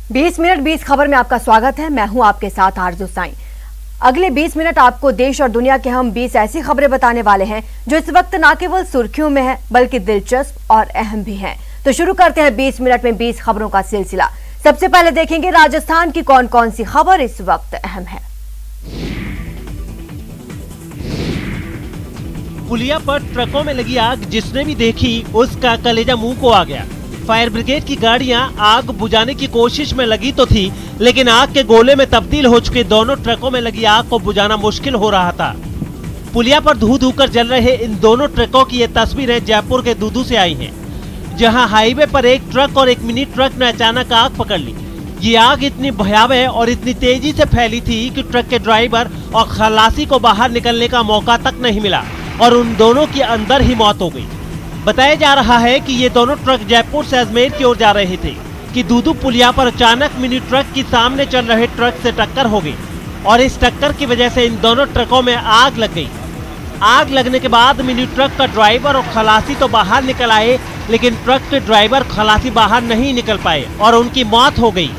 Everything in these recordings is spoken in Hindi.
20 मिनट 20 खबर में आपका स्वागत है। मैं हूं आपके साथ आरजू साईं। अगले 20 मिनट आपको देश और दुनिया के हम 20 ऐसी खबरें बताने वाले हैं जो इस वक्त न केवल सुर्खियों में है बल्कि दिलचस्प और अहम भी हैं। तो शुरू करते हैं 20 मिनट में 20 खबरों का सिलसिला। सबसे पहले देखेंगे राजस्थान की कौन कौन सी खबर इस वक्त अहम है। पुलिया पर ट्रकों में लगी आग जिसने भी देखी उसका कलेजा मुंह को आ गया। फायर ब्रिगेड की गाड़ियां आग बुझाने की कोशिश में लगी तो थी, लेकिन आग के गोले में तब्दील हो चुके दोनों ट्रकों में लगी आग को बुझाना मुश्किल हो रहा था। पुलिया पर धू धू कर जल रहे इन दोनों ट्रकों की ये तस्वीरें जयपुर के दूदू से आई हैं, जहां हाईवे पर एक ट्रक और एक मिनी ट्रक ने अचानक आग पकड़ ली। ये आग इतनी भयावह और इतनी तेजी से फैली थी कि ट्रक के ड्राइवर और खलासी को बाहर निकलने का मौका तक नहीं मिला और उन दोनों की अंदर ही मौत हो गई। बताया जा रहा है कि ये दोनों ट्रक जयपुर से अजमेर की ओर जा रहे थे कि दूदू पुलिया पर अचानक मिनी ट्रक की सामने चल रहे ट्रक से टक्कर हो गई और इस टक्कर की वजह से इन दोनों ट्रकों में आग लग गई। आग लगने के बाद मिनी ट्रक का ड्राइवर और खलासी तो बाहर निकल आए, लेकिन ट्रक के ड्राइवर खलासी बाहर नहीं निकल पाए और उनकी मौत हो गई।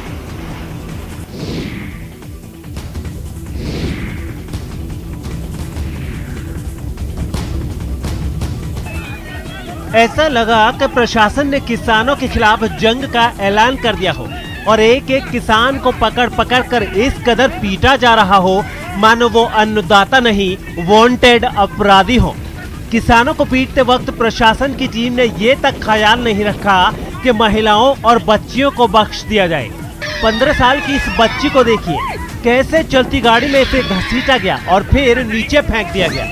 ऐसा लगा कि प्रशासन ने किसानों के खिलाफ जंग का ऐलान कर दिया हो और एक एक किसान को पकड़ पकड़ कर इस कदर पीटा जा रहा हो मानो वो अन्नदाता नहीं वांटेड अपराधी हो। किसानों को पीटते वक्त प्रशासन की टीम ने ये तक ख्याल नहीं रखा कि महिलाओं और बच्चियों को बख्श दिया जाए। 15 साल की इस बच्ची को देखिए, कैसे चलती गाड़ी में इसे घसीटा गया और फिर नीचे फेंक दिया गया।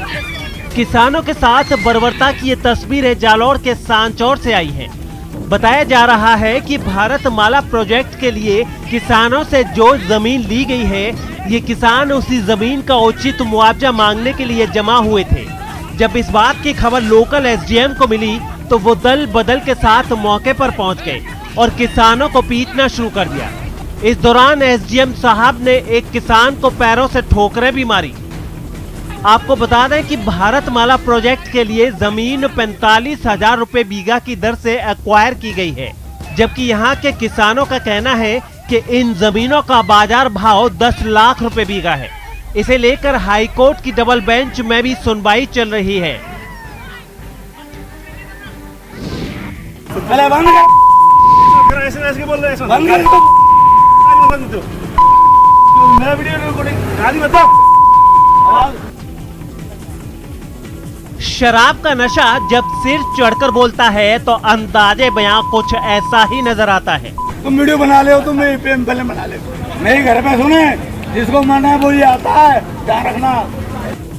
किसानों के साथ बर्बरता की ये तस्वीरें जालौर के सांचौर से आई हैं। बताया जा रहा है कि भारतमाला प्रोजेक्ट के लिए किसानों से जो जमीन ली गई है, ये किसान उसी जमीन का उचित मुआवजा मांगने के लिए जमा हुए थे। जब इस बात की खबर लोकल एसडीएम को मिली तो वो दल बदल के साथ मौके पर पहुंच गए और किसानों को पीटना शुरू कर दिया। इस दौरान एसडीएम साहब ने एक किसान को पैरों से ठोकरें भी मारी। आपको बता दें कि भारतमाला प्रोजेक्ट के लिए जमीन 45,000 रुपए बीघा की दर से एक्वायर की गई है, जबकि यहाँ के किसानों का कहना है कि इन जमीनों का बाजार भाव 10 लाख रुपए बीघा है। इसे लेकर हाई कोर्ट की डबल बेंच में भी सुनवाई चल रही है। शराब का नशा जब सिर चढ़कर बोलता है तो अंदाजे बयां कुछ ऐसा ही नजर आता है। तुम वीडियो बना ले हो, तुम फिल्म बना ले, मेरे घर पे सुने, जिसको माना है वो ये आता है, ध्यान रखना।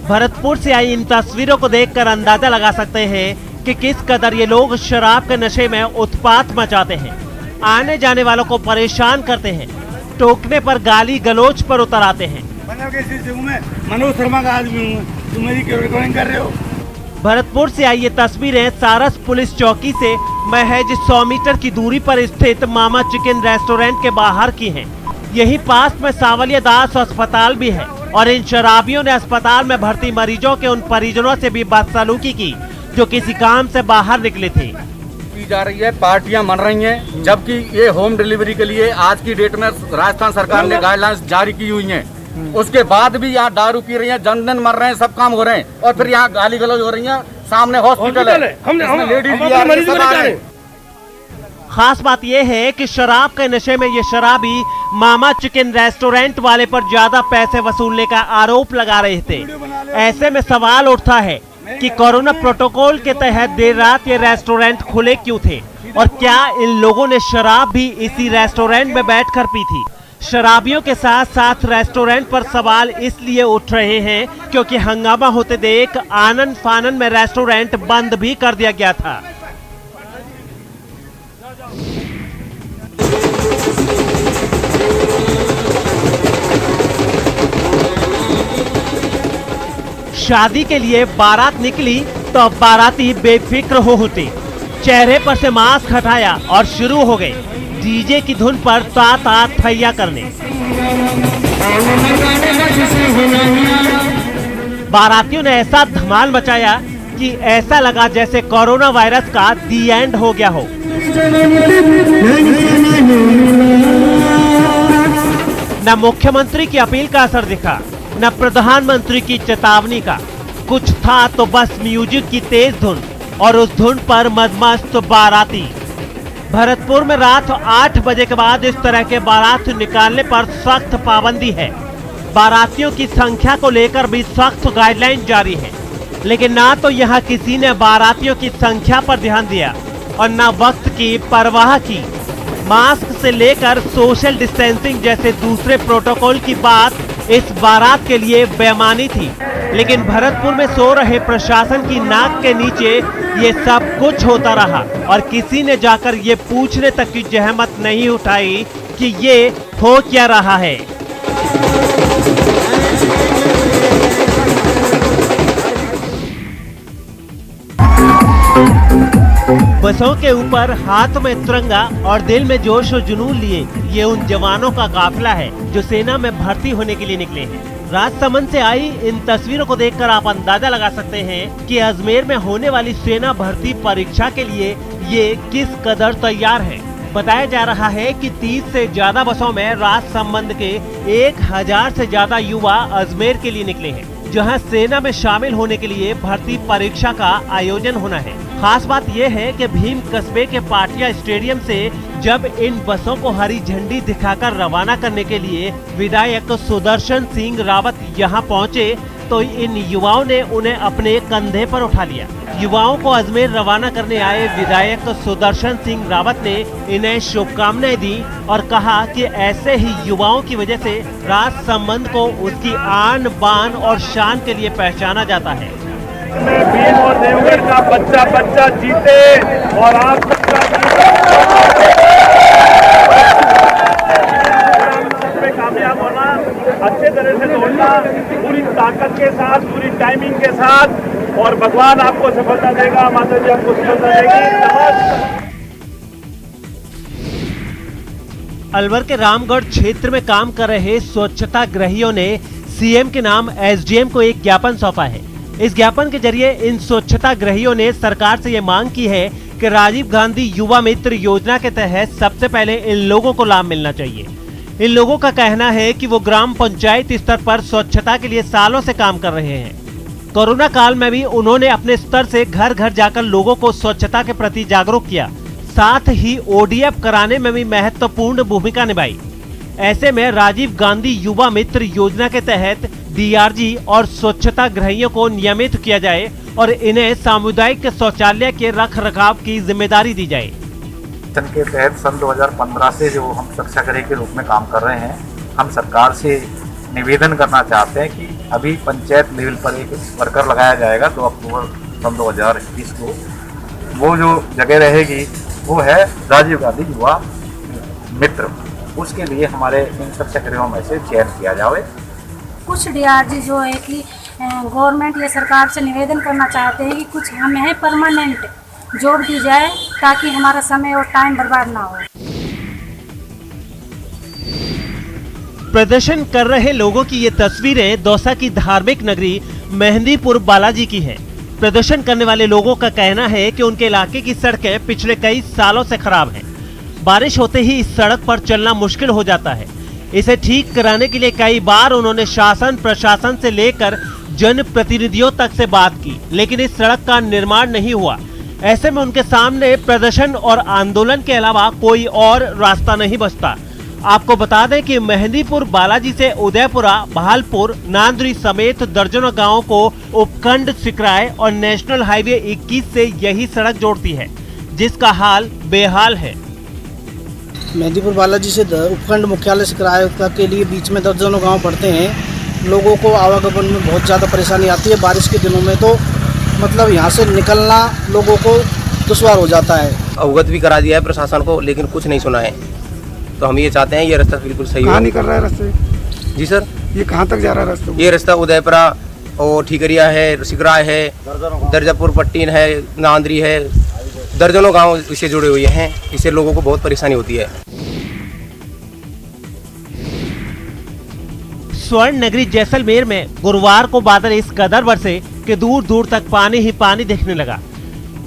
भरतपुर से आई इन तस्वीरों को देखकर अंदाजा लगा सकते हैं कि किस कदर ये लोग शराब के नशे में उत्पात मचाते हैं, आने जाने वालों को परेशान करते हैं, टोकने पर गाली गलोच पर उतर आते हैं। मनोज शर्मा का आदमी हूँ, तुम मेरी रिकॉर्डिंग कर रहे हो। भरतपुर से आई ये तस्वीरें सारस पुलिस चौकी से महज 100 मीटर की दूरी पर स्थित मामा चिकन रेस्टोरेंट के बाहर की हैं। यही पास में सावलिया दास अस्पताल भी है और इन शराबियों ने अस्पताल में भर्ती मरीजों के उन परिजनों से भी बदसलूकी की जो किसी काम से बाहर निकले थे। की जा रही है, पार्टियां मन रही हैं, जबकि ये होम डिलीवरी के लिए आज की डेट में राजस्थान सरकार ने गाइडलाइंस जारी की हुई हैं। उसके बाद भी यहाँ दारू पी रही हैं, जनधन मर रहे हैं, सब काम हो रहे हैं और फिर यहाँ गाली गलौज हो रही है। सामने हॉस्पिटल है, लेडीज भी आ रही है। खास बात यह है कि शराब के नशे में ये शराबी मामा चिकन रेस्टोरेंट वाले पर ज्यादा पैसे वसूलने का आरोप लगा रहे थे। ऐसे में सवाल उठता है कि कोरोना प्रोटोकॉल के तहत देर रात ये रेस्टोरेंट खुले क्यों थे और क्या इन लोगों ने शराब भी इसी रेस्टोरेंट में बैठकर पी थी। शराबियों के साथ साथ रेस्टोरेंट पर सवाल इसलिए उठ रहे हैं क्योंकि हंगामा होते देख आनन फानन में रेस्टोरेंट बंद भी कर दिया गया था। शादी के लिए बारात निकली तो बाराती बेफिक्र होते, चेहरे पर से मास्क हटाया और शुरू हो गए डीजे की धुन पर तात थैया करने। बारातियों ने ऐसा धमाल मचाया कि ऐसा लगा जैसे कोरोना वायरस का दी एंड हो गया हो। न मुख्यमंत्री की अपील का असर दिखा, न प्रधानमंत्री की चेतावनी का। कुछ था तो बस म्यूजिक की तेज धुन और उस धुन पर मदमस्त बाराती। भरतपुर में रात 8 बजे के बाद इस तरह के बारात निकालने पर सख्त पाबंदी है। बारातियों की संख्या को लेकर भी सख्त गाइडलाइन जारी है, लेकिन ना तो यहाँ किसी ने बारातियों की संख्या पर ध्यान दिया और ना वक्त की परवाह की। मास्क से लेकर सोशल डिस्टेंसिंग जैसे दूसरे प्रोटोकॉल की बात इस बारात के लिए बेमानी थी, लेकिन भरतपुर में सो रहे प्रशासन की नाक के नीचे ये सब कुछ होता रहा और किसी ने जाकर ये पूछने तक की जहमत नहीं उठाई कि ये हो क्या रहा है। बसों के ऊपर हाथ में तिरंगा और दिल में जोश और जुनून लिए ये उन जवानों का काफिला है जो सेना में भर्ती होने के लिए निकले हैं। राजसमंद से आई इन तस्वीरों को देखकर आप अंदाजा लगा सकते हैं कि अजमेर में होने वाली सेना भर्ती परीक्षा के लिए ये किस कदर तैयार है। बताया जा रहा है कि 30 से ज्यादा बसों में राजसमंद के 1000 से ज्यादा युवा अजमेर के लिए निकले हैं, जहां सेना में शामिल होने के लिए भर्ती परीक्षा का आयोजन होना है। खास बात यह है कि भीम कस्बे के पाटिया स्टेडियम से जब इन बसों को हरी झंडी दिखाकर रवाना करने के लिए विधायक सुदर्शन सिंह रावत यहां पहुंचे तो इन युवाओं ने उन्हें अपने कंधे पर उठा लिया। युवाओं को अजमेर रवाना करने आए विधायक सुदर्शन सिंह रावत ने इन्हें शुभकामनाएं दी और कहा कि ऐसे ही युवाओं की वजह से राजसमंद को उसकी आन बान और शान के लिए पहचाना जाता है। भीम और देवगढ़ का बच्चा बच्चा जीते और आप सबका कामयाब होना, अच्छे तरह से दौड़ना, पूरी ताकत के साथ, पूरी टाइमिंग के साथ, और भगवान आपको सफलता देगा, माता जी आपको सफलता देगी। अलवर के रामगढ़ क्षेत्र में काम कर रहे स्वच्छता गृहियों ने सीएम के नाम एसडीएम को एक ज्ञापन सौंपा है। इस ज्ञापन के जरिए इन स्वच्छता गृहियों ने सरकार से ये मांग की है कि राजीव गांधी युवा मित्र योजना के तहत सबसे पहले इन लोगों को लाभ मिलना चाहिए। इन लोगों का कहना है कि वो ग्राम पंचायत स्तर पर स्वच्छता के लिए सालों से काम कर रहे हैं। कोरोना काल में भी उन्होंने अपने स्तर से घर घर जाकर लोगों को स्वच्छता के प्रति जागरूक किया, साथ ही ओडीएफ कराने में भी महत्वपूर्ण भूमिका निभाई। ऐसे में राजीव गांधी युवा मित्र योजना के तहत डीआरजी और स्वच्छता गृहियों को नियमित किया जाए और इन्हें सामुदायिक शौचालय के रखरखाव की जिम्मेदारी दी जाए। के तहत सन 2015 से जो हम सुरक्षा गृह के रूप में काम कर रहे हैं, हम सरकार से निवेदन करना चाहते हैं कि अभी पंचायत लेवल पर एक वर्कर लगाया जाएगा 2 अक्टूबर सन 2021 को। वो जो जगह रहेगी वो है राजीव गांधी युवा मित्र। उसके लिए हमारे इन सुरक्षा गृहों में से चयन किया जाए। कुछ डीआरजी जो है कि गवर्नमेंट या सरकार से निवेदन करना चाहते हैं कि कुछ हमें परमानेंट जॉब दी जाए ताकि हमारा समय और टाइम बर्बाद ना हो। प्रदर्शन कर रहे लोगों की ये तस्वीरें दौसा की धार्मिक नगरी मेहंदीपुर बालाजी की है। प्रदर्शन करने वाले लोगों का कहना है कि उनके इलाके की सड़कें पिछले कई सालों से खराब हैं। बारिश होते ही इस सड़क पर चलना मुश्किल हो जाता है। इसे ठीक कराने के लिए कई बार उन्होंने शासन प्रशासन से लेकर जनप्रतिनिधियों तक से बात की, लेकिन इस सड़क का निर्माण नहीं हुआ। ऐसे में उनके सामने प्रदर्शन और आंदोलन के अलावा कोई और रास्ता नहीं बचता। आपको बता दें कि मेहंदीपुर बालाजी से उदयपुरा, बहालपुर, नांदरी समेत दर्जनों गांवों को उपखंड सिकराय और नेशनल हाईवे 21 से यही सड़क जोड़ती है, जिसका हाल बेहाल है। मेहंदीपुर बालाजी से उपखंड मुख्यालय सिकराय के लिए बीच में दर्जनों गांव पड़ते हैं। लोगों को आवागमन में बहुत ज़्यादा परेशानी आती है। बारिश के दिनों में तो मतलब यहाँ से निकलना लोगों को दुश्वार हो जाता है। अवगत भी करा दिया है प्रशासन को, लेकिन कुछ नहीं सुना है। तो हम ये चाहते हैं ये रास्ता बिल्कुल सही कहाँ निकल रहा है रास्ते? जी सर, ये कहाँ तक जा रहा है रास्ता? ये रास्ता उदयपुरा और ठीकरिया है, सिकराय है, दर्जापुर पट्टीन है, नांदरी है, दर्जनों गांव इससे जुड़े हुए हैं। इससे लोगों को बहुत परेशानी होती है। स्वर्ण नगरी जैसलमेर में गुरुवार को बादल इस कदर बरसे कि दूर दूर तक पानी ही पानी दिखने लगा।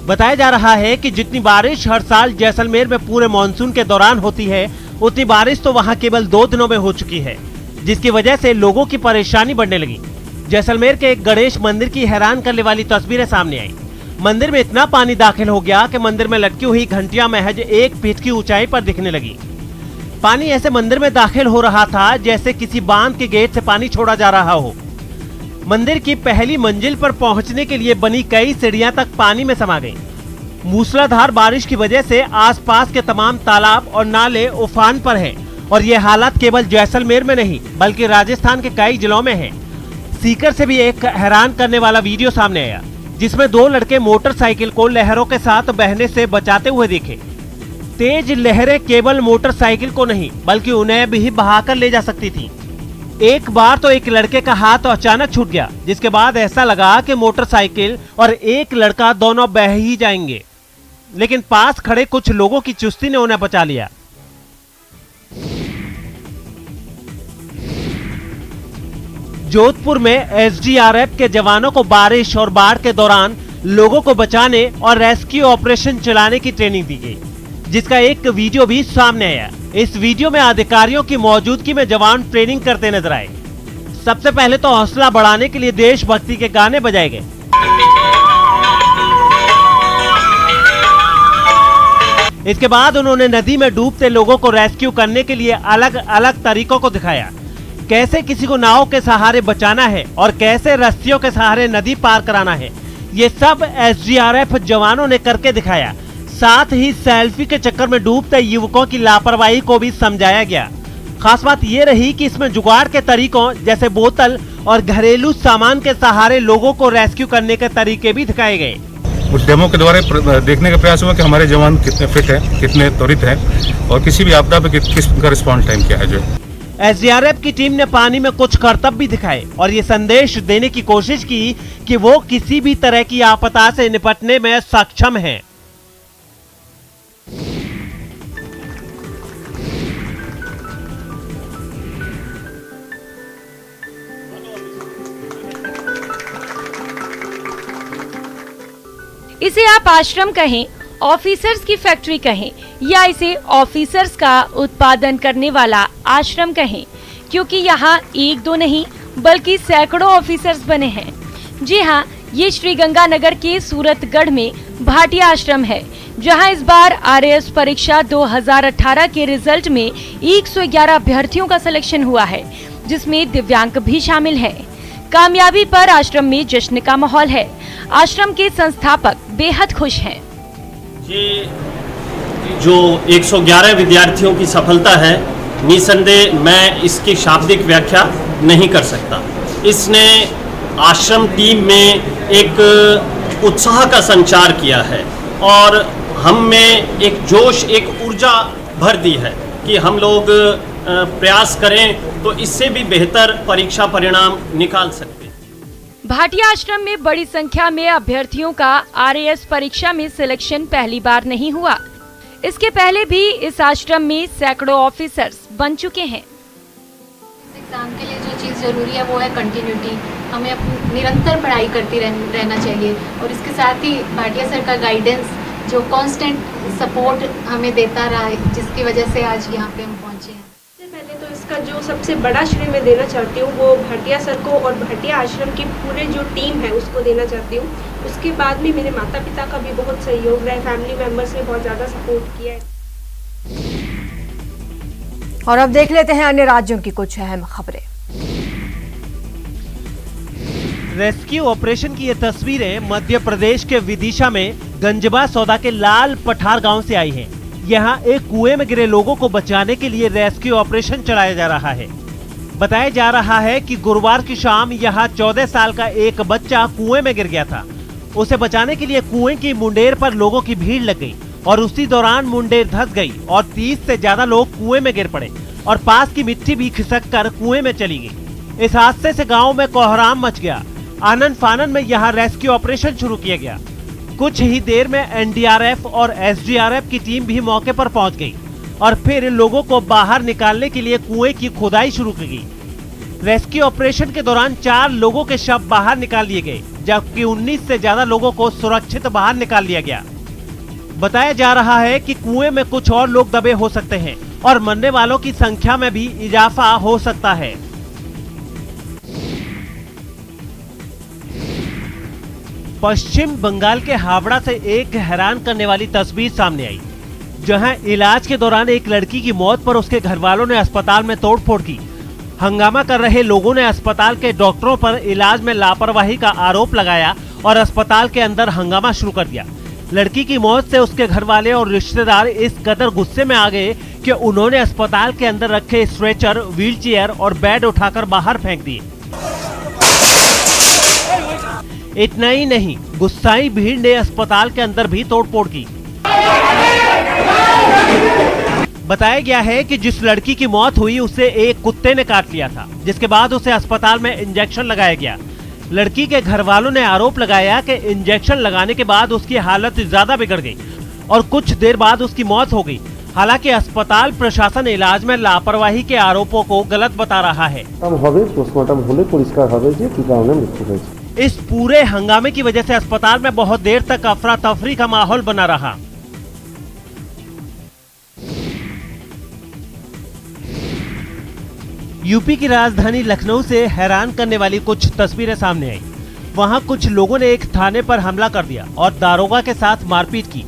बताया जा रहा है कि जितनी बारिश हर साल जैसलमेर में पूरे मानसून के दौरान होती है, उतनी बारिश तो वहां केवल 2 दिनों में हो चुकी है। जिसकी वजह से लोगों की परेशानी बढ़ने लगी। जैसलमेर के एक गणेश मंदिर की हैरान करने वाली तस्वीरें सामने आई। मंदिर में इतना पानी दाखिल हो गया कि मंदिर में लटकी हुई घंटियां महज 1 फीट की ऊंचाई पर दिखने लगी। पानी ऐसे मंदिर में दाखिल हो रहा था जैसे किसी बांध के गेट से पानी छोड़ा जा रहा हो। मंदिर की पहली मंजिल पर पहुंचने के लिए बनी कई सीढ़ियां तक पानी में समा गईं। मूसलाधार बारिश की वजह से आसपास के तमाम तालाब और नाले उफान पर हैं और ये हालात केवल जैसलमेर में नहीं बल्कि राजस्थान के कई जिलों में है। सीकर से भी एक हैरान करने वाला वीडियो सामने आया जिसमें 2 लड़के मोटरसाइकिल को लहरों के साथ बहने से बचाते हुए दिखे। तेज लहरें केवल मोटरसाइकिल को नहीं बल्कि उन्हें भी बहाकर ले जा सकती थी। एक बार तो एक लड़के का हाथ अचानक छूट गया, जिसके बाद ऐसा लगा कि मोटरसाइकिल और एक लड़का दोनों बह ही जाएंगे, लेकिन पास खड़े कुछ लोगों की चुस्ती ने उन्हें बचा लिया। जोधपुर में एसडीआरएफ के जवानों को बारिश और बाढ़ के दौरान लोगों को बचाने और रेस्क्यू ऑपरेशन चलाने की ट्रेनिंग दी गई, जिसका एक वीडियो भी सामने आया। इस वीडियो में अधिकारियों की मौजूदगी में जवान ट्रेनिंग करते नजर आए। सबसे पहले तो हौसला बढ़ाने के लिए देशभक्ति के गाने बजाए गए। इसके बाद उन्होंने नदी में डूबते लोगों को रेस्क्यू करने के लिए अलग अलग तरीकों को दिखाया, कैसे किसी को नाव के सहारे बचाना है और कैसे रस्सियों के सहारे नदी पार कराना है। ये सब एसडीआरएफ जवानों ने करके दिखाया। साथ ही सेल्फी के चक्कर में डूबते युवकों की लापरवाही को भी समझाया गया। खास बात ये रही कि इसमें जुगाड़ के तरीकों जैसे बोतल और घरेलू सामान के सहारे लोगों को रेस्क्यू करने के तरीके भी दिखाए गए। उस डेमो के द्वारा देखने का प्रयास हुआ कि हमारे जवान कितने फिट हैं, कितने त्वरित हैं और किसी भी आपदा पे किस का रिस्पॉन्स टाइम क्या है। जो एसडीआरएफ की टीम ने पानी में कुछ करतब भी दिखाए और ये संदेश देने की कोशिश की कि वो किसी भी तरह की आपदा से निपटने में सक्षम हैं। इसे आप आश्रम कहें, ऑफिसर्स की फैक्ट्री कहें या इसे ऑफिसर्स का उत्पादन करने वाला आश्रम कहें, क्योंकि यहाँ 1-2 नहीं बल्कि सैकड़ों ऑफिसर्स बने हैं। जी हाँ, ये श्रीगंगानगर के सूरतगढ़ में भाटिया आश्रम है, जहाँ इस बार आरएएस परीक्षा 2018 के रिजल्ट में 111 अभ्यर्थियों का सिलेक्शन हुआ है, जिसमें दिव्यांग भी शामिल है। कामयाबी पर आश्रम में जश्न का माहौल है। आश्रम के संस्थापक बेहद खुश हैं। ये जो 111 विद्यार्थियों की सफलता है, निसंदेह मैं इसकी शाब्दिक व्याख्या नहीं कर सकता। इसने आश्रम टीम में एक उत्साह का संचार किया है और हम में एक जोश, एक ऊर्जा भर दी है कि हम लोग प्रयास करें तो इससे भी बेहतर परीक्षा परिणाम निकाल सकते हैं। भाटिया आश्रम में बड़ी संख्या में अभ्यर्थियों का आरएएस परीक्षा में सिलेक्शन पहली बार नहीं हुआ। इसके पहले भी इस आश्रम में सैकड़ों ऑफिसर्स बन चुके हैं। एग्जाम के लिए जो चीज़ जरूरी है वो है कंटिन्यूटी। हमें निरंतर पढ़ाई करती रहना चाहिए और इसके साथ ही भाटिया सर का गाइडेंस जो कांस्टेंट सपोर्ट हमें देता रहा है, जिसकी वजह से आज यहाँ पे हम पहुँचे हैं। पहले तो इसका जो सबसे बड़ा श्रेय मैं देना चाहती हूँ वो भाटिया सर को और भाटिया आश्रम की पूरे जो टीम है उसको देना चाहती हूँ। उसके बाद में मेरे माता पिता का भी बहुत सहयोग रहा है, फैमिली मेंबर्स ने बहुत ज़्यादा सपोर्ट किया है। और अब देख लेते हैं अन्य राज्यों की कुछ अहम खबरें। रेस्क्यू ऑपरेशन की ये तस्वीरें मध्य प्रदेश के विदिशा में गंजबा सौदा के लाल पठार गांव से आई हैं। यहाँ एक कुएं में गिरे लोगों को बचाने के लिए रेस्क्यू ऑपरेशन चलाया जा रहा है। बताया जा रहा है कि गुरुवार की शाम यहाँ 14 साल का एक बच्चा कुएं में गिर गया था। उसे बचाने के लिए कुएं की मुंडेर पर लोगों की भीड़ लग गई और उसी दौरान मुंडेर धंस गई और 30 से ज्यादा लोग कुएं में गिर पड़े और पास की मिट्टी भी खिसक कर कुएं में चली गई। इस हादसे से गाँव में कोहराम मच गया। आनन फानन में यहाँ रेस्क्यू ऑपरेशन शुरू किया गया। कुछ ही देर में एनडीआरएफ और एसडीआरएफ की टीम भी मौके पर पहुंच गई और फिर लोगों को बाहर निकालने के लिए कुएं की खुदाई शुरू की गई। रेस्क्यू ऑपरेशन के दौरान 4 लोगों के शव बाहर निकाल लिए गए, जबकि 19 से ज्यादा लोगों को सुरक्षित बाहर निकाल लिया गया। बताया जा रहा है कि कुएं में कुछ और लोग दबे हो सकते हैं और मरने वालों की संख्या में भी इजाफा हो सकता है। पश्चिम बंगाल के हावड़ा से एक हैरान करने वाली तस्वीर सामने आई, जहां इलाज के दौरान एक लड़की की मौत पर उसके घर वालों ने अस्पताल में तोड़फोड़ की। हंगामा कर रहे लोगों ने अस्पताल के डॉक्टरों पर इलाज में लापरवाही का आरोप लगाया और अस्पताल के अंदर हंगामा शुरू कर दिया। लड़की की मौत से उसके घर वाले और रिश्तेदार इस कदर गुस्से में आ गए कि उन्होंने अस्पताल के अंदर रखे स्ट्रेचर, व्हीलचेयर और बेड उठाकर बाहर फेंक दिए। इतना ही नहीं, गुस्साई भीड़ ने अस्पताल के अंदर भी तोड़फोड़ की। बताया गया है कि जिस लड़की की मौत हुई उसे एक कुत्ते ने काट लिया था, जिसके बाद उसे अस्पताल में इंजेक्शन लगाया गया। लड़की के घर वालों ने आरोप लगाया कि इंजेक्शन लगाने के बाद उसकी हालत ज्यादा बिगड़ गई और कुछ देर बाद उसकी मौत हो गई। हालांकि अस्पताल प्रशासन इलाज में लापरवाही के आरोपों को गलत बता रहा है। इस पूरे हंगामे की वजह से अस्पताल में बहुत देर तक अफरा तफरी का माहौल बना रहा। यूपी की राजधानी लखनऊ से हैरान करने वाली कुछ तस्वीरें सामने आई। वहां कुछ लोगों ने एक थाने पर हमला कर दिया और दारोगा के साथ मारपीट की।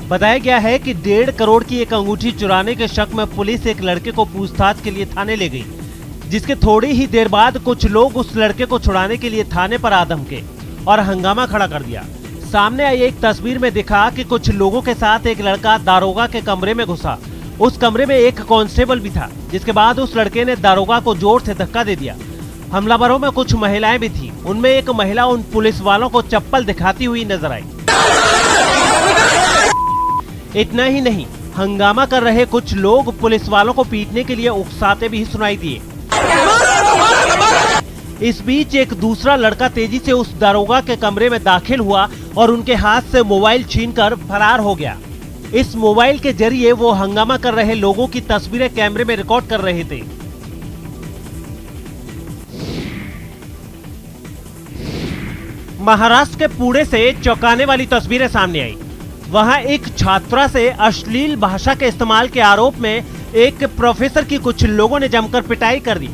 बताया गया है कि 1.5 करोड़ की एक अंगूठी चुराने के शक में पुलिस एक लड़के को पूछताछ के लिए थाने ले गई, जिसके थोड़ी ही देर बाद कुछ लोग उस लड़के को छुड़ाने के लिए थाने पर आ धमके और हंगामा खड़ा कर दिया। सामने आई एक तस्वीर में दिखा कि कुछ लोगों के साथ एक लड़का दारोगा के कमरे में घुसा। उस कमरे में एक कांस्टेबल भी था, जिसके बाद उस लड़के ने दारोगा को जोर से धक्का दे दिया। हमलावरों में कुछ महिलाएं भी थी। उनमें एक महिला उन पुलिस वालों को चप्पल दिखाती हुई नजर आई। इतना ही नहीं, हंगामा कर रहे कुछ लोग पुलिस वालों को पीटने के लिए उकसाते भी सुनाई दिए। इस बीच एक दूसरा लड़का तेजी से उस दारोगा के कमरे में दाखिल हुआ और उनके हाथ से मोबाइल छीनकर फरार हो गया। इस मोबाइल के जरिए वो हंगामा कर रहे लोगों की तस्वीरें कैमरे में रिकॉर्ड कर रहे थे। महाराष्ट्र के पुणे से चौंकाने वाली तस्वीरें सामने आई। वहां एक छात्रा से अश्लील भाषा के इस्तेमाल के आरोप में एक प्रोफेसर की कुछ लोगों ने जमकर पिटाई कर दी।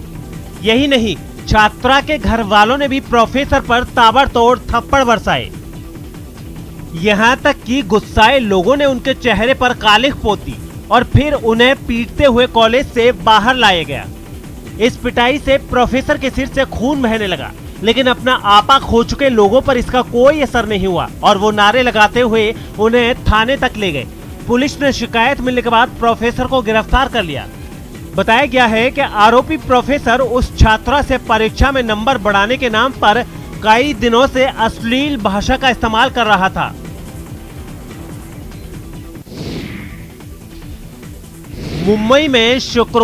यही नहीं, छात्रा के घर वालों ने भी प्रोफेसर पर ताबड़तोड़ थप्पड़ बरसाए। यहाँ तक कि गुस्साए लोगों ने उनके चेहरे पर कालिख पोत दी और फिर उन्हें पीटते हुए कॉलेज से बाहर लाया गया। इस पिटाई से प्रोफेसर के सिर से खून बहने लगा, लेकिन अपना आपा खो चुके लोगों पर इसका कोई असर नहीं हुआ और वो नारे लगाते हुए उन्हें थाने तक ले गए। पुलिस ने शिकायत मिलने के बाद प्रोफेसर को गिरफ्तार कर लिया। बताया गया है कि आरोपी प्रोफेसर उस छात्रा से परीक्षा में नंबर बढ़ाने के नाम पर कई दिनों से अश्लील भाषा का इस्तेमाल कर रहा था। मुंबई में शुक्रवार